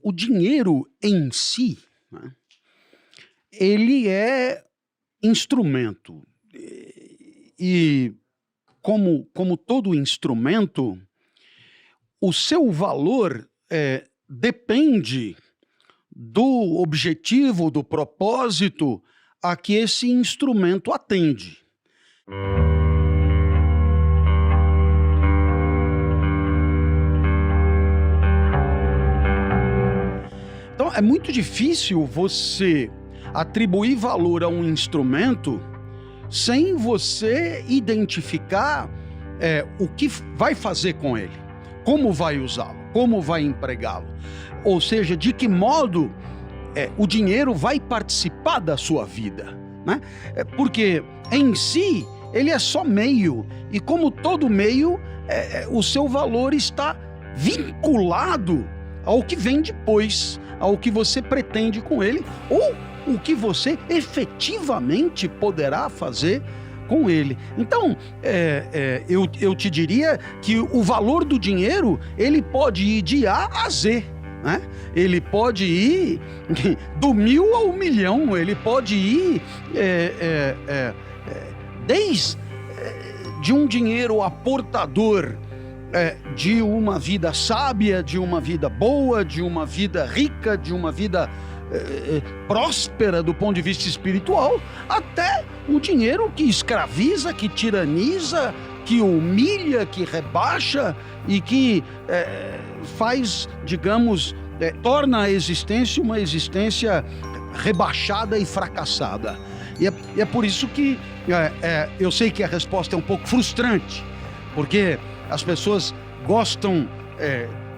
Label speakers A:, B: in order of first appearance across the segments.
A: o dinheiro em si, né, ele é instrumento. E como todo instrumento, o seu valor depende do objetivo, do propósito a que esse instrumento atende. Então, é muito difícil você atribuir valor a um instrumento sem você identificar o que vai fazer com ele, como vai usá-lo, como vai empregá-lo. Ou seja, de que modo o dinheiro vai participar da sua vida, né? Porque em si ele é só meio, e como todo meio, o seu valor está vinculado ao que vem depois, ao que você pretende com ele, ou o que você efetivamente poderá fazer com ele. Então, eu te diria que o valor do dinheiro, ele pode ir de A a Z, né? Ele pode ir do 1000 ao 1.000.000, ele pode ir desde de um dinheiro aportador de uma vida sábia, de uma vida boa, de uma vida rica, de uma vida próspera do ponto de vista espiritual, até o dinheiro que escraviza, que tiraniza, que humilha, que rebaixa e que faz, digamos, torna a existência uma existência rebaixada e fracassada. E é por isso que eu sei que a resposta é um pouco frustrante, porque as pessoas gostam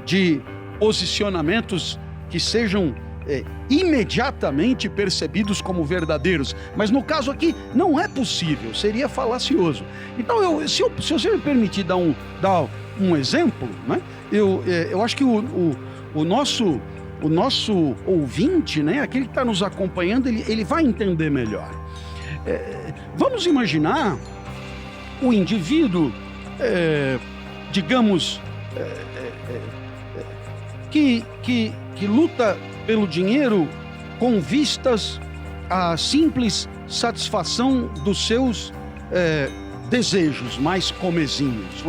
A: de posicionamentos que sejam imediatamente percebidos como verdadeiros, mas no caso aqui não é possível, seria falacioso. Então, se você me permitir dar um exemplo, né, eu acho que o nosso ouvinte, né, aquele que está nos acompanhando, ele vai entender melhor. Vamos imaginar o indivíduo, digamos, que luta pelo dinheiro com vistas à simples satisfação dos seus desejos mais comezinhos.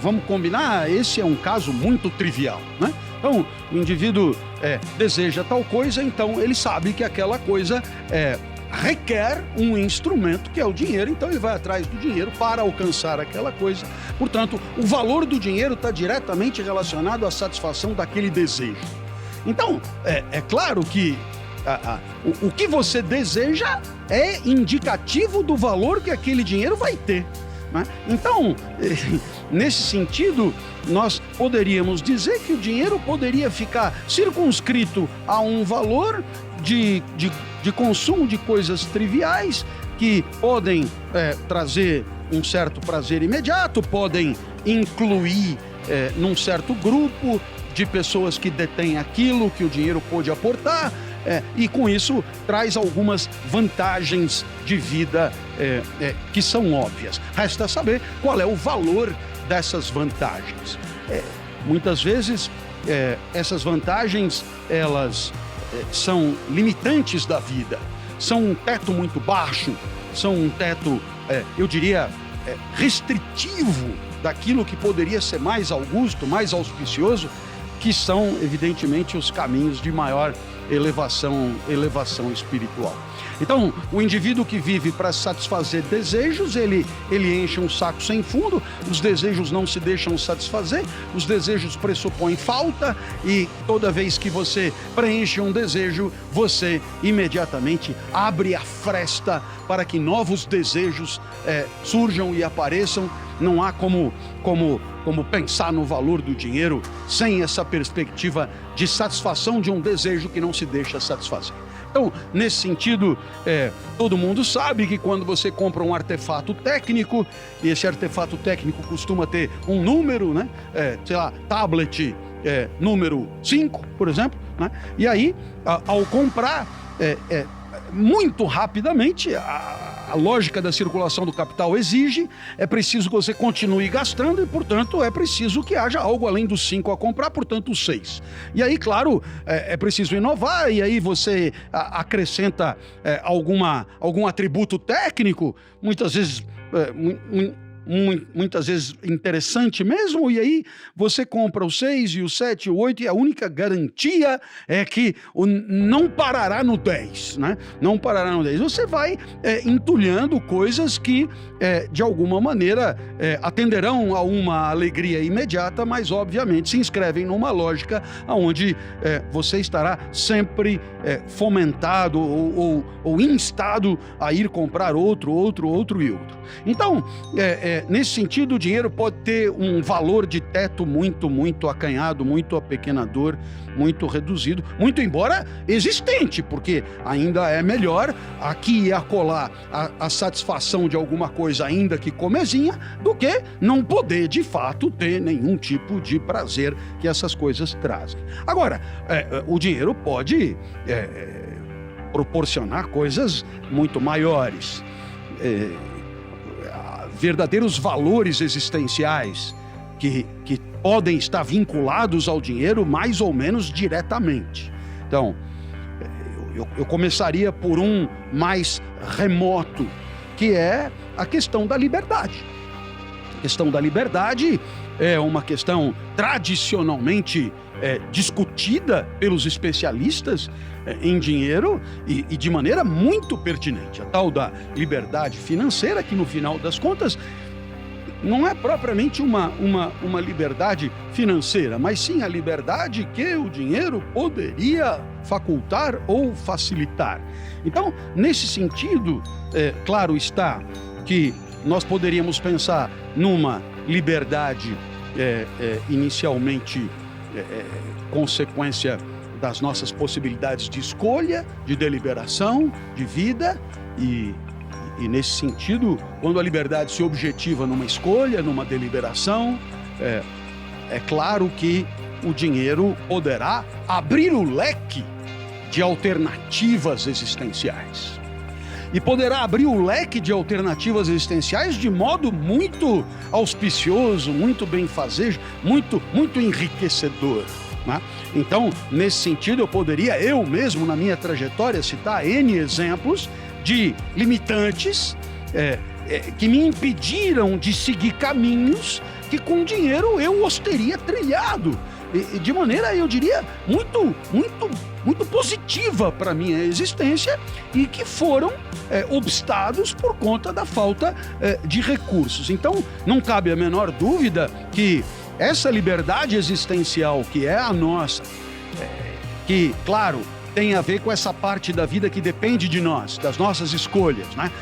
A: Vamos combinar? Esse é um caso muito trivial, né? Então, o indivíduo deseja tal coisa, então ele sabe que aquela coisa requer um instrumento que é o dinheiro, então ele vai atrás do dinheiro para alcançar aquela coisa. Portanto, o valor do dinheiro está diretamente relacionado à satisfação daquele desejo. Então, é claro que o que você deseja é indicativo do valor que aquele dinheiro vai ter, né? Então, nesse sentido, nós poderíamos dizer que o dinheiro poderia ficar circunscrito a um valor de consumo de coisas triviais que podem trazer um certo prazer imediato, podem incluir num certo grupo de pessoas que detêm aquilo que o dinheiro pode aportar, e com isso traz algumas vantagens de vida que são óbvias. Resta saber qual é o valor dessas vantagens. Muitas vezes essas vantagens elas são limitantes da vida, são um teto muito baixo, são um teto, eu diria, restritivo daquilo que poderia ser mais augusto, mais auspicioso, que são, evidentemente, os caminhos de maior elevação espiritual. Então, o indivíduo que vive para satisfazer desejos, ele enche um saco sem fundo, os desejos não se deixam satisfazer, os desejos pressupõem falta, e toda vez que você preenche um desejo, você imediatamente abre a fresta para que novos desejos surjam e apareçam. Não há como pensar no valor do dinheiro sem essa perspectiva de satisfação de um desejo que não se deixa satisfazer. Então, nesse sentido, todo mundo sabe que quando você compra um artefato técnico, e esse artefato técnico costuma ter um número, né? Sei lá, tablet número 5, por exemplo, né? E aí, ao comprar, muito rapidamente, a lógica da circulação do capital exige, é preciso que você continue gastando e, portanto, é preciso que haja algo além dos 5 a comprar, portanto, os 6. E aí, claro, é preciso inovar, e aí você acrescenta algum atributo técnico, muitas vezes interessante mesmo, e aí você compra o 6 e o 7 e o 8 e a única garantia é que não parará no 10, né? Não parará no 10. Você vai entulhando coisas que de alguma maneira atenderão a uma alegria imediata, mas obviamente se inscrevem numa lógica onde você estará sempre fomentado ou instado a ir comprar outro e outro. Então, nesse sentido, o dinheiro pode ter um valor de teto muito acanhado, muito apequenador, muito reduzido, muito embora existente, porque ainda é melhor aqui e acolá a satisfação de alguma coisa, ainda que comezinha, do que não poder, de fato, ter nenhum tipo de prazer que essas coisas trazem. Agora, o dinheiro pode proporcionar coisas muito maiores. Verdadeiros valores existenciais que podem estar vinculados ao dinheiro mais ou menos diretamente. Então, eu começaria por um mais remoto, que é a questão da liberdade. A questão da liberdade é uma questão tradicionalmente discutida pelos especialistas em dinheiro e de maneira muito pertinente. A tal da liberdade financeira, que no final das contas não é propriamente uma liberdade financeira, mas sim a liberdade que o dinheiro poderia facultar ou facilitar. Então, nesse sentido, claro está que nós poderíamos pensar numa liberdade inicialmente consequência das nossas possibilidades de escolha, de deliberação, de vida, e nesse sentido, quando a liberdade se objetiva numa escolha, numa deliberação, é claro que o dinheiro poderá abrir o leque de alternativas existenciais. E poderá abrir o leque de alternativas existenciais de modo muito auspicioso, muito benfazejo, muito enriquecedor, né? Então, nesse sentido, eu poderia, eu mesmo, na minha trajetória, citar N exemplos de limitantes que me impediram de seguir caminhos que com dinheiro eu os teria trilhado. De maneira, eu diria, muito positiva para a minha existência e que foram obstados por conta da falta de recursos. Então, não cabe a menor dúvida que essa liberdade existencial que é a nossa, que, claro, tem a ver com essa parte da vida que depende de nós, das nossas escolhas, né?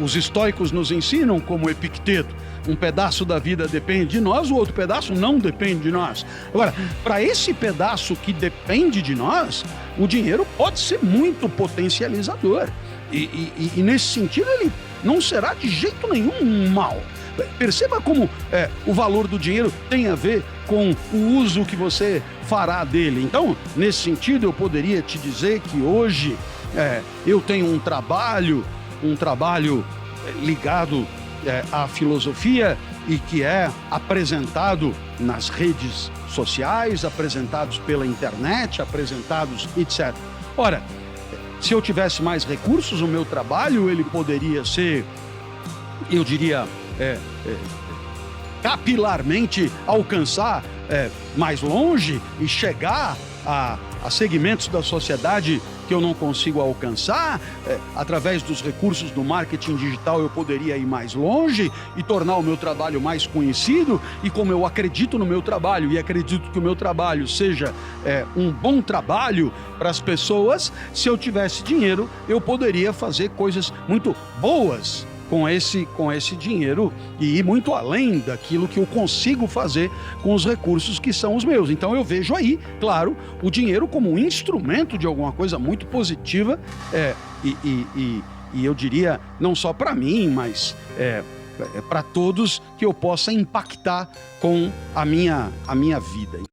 A: Os estoicos nos ensinam, como Epicteto, um pedaço da vida depende de nós, o outro pedaço não depende de nós. Agora, para esse pedaço que depende de nós, o dinheiro pode ser muito potencializador. E nesse sentido, ele não será de jeito nenhum um mal. Perceba como o valor do dinheiro tem a ver com o uso que você fará dele. Então, nesse sentido, eu poderia te dizer que hoje eu tenho um trabalho ligado à filosofia e que é apresentado nas redes sociais, apresentados pela internet, apresentados, etc. Ora, se eu tivesse mais recursos, o meu trabalho ele poderia ser, eu diria, capilarmente alcançar mais longe e chegar a segmentos da sociedade que eu não consigo alcançar. Através dos recursos do marketing digital eu poderia ir mais longe e tornar o meu trabalho mais conhecido, e como eu acredito no meu trabalho e acredito que o meu trabalho seja um bom trabalho para as pessoas, se eu tivesse dinheiro eu poderia fazer coisas muito boas com esse dinheiro e ir muito além daquilo que eu consigo fazer com os recursos que são os meus. Então eu vejo aí, claro, o dinheiro como um instrumento de alguma coisa muito positiva e eu diria não só para mim, mas para todos, que eu possa impactar com a minha vida.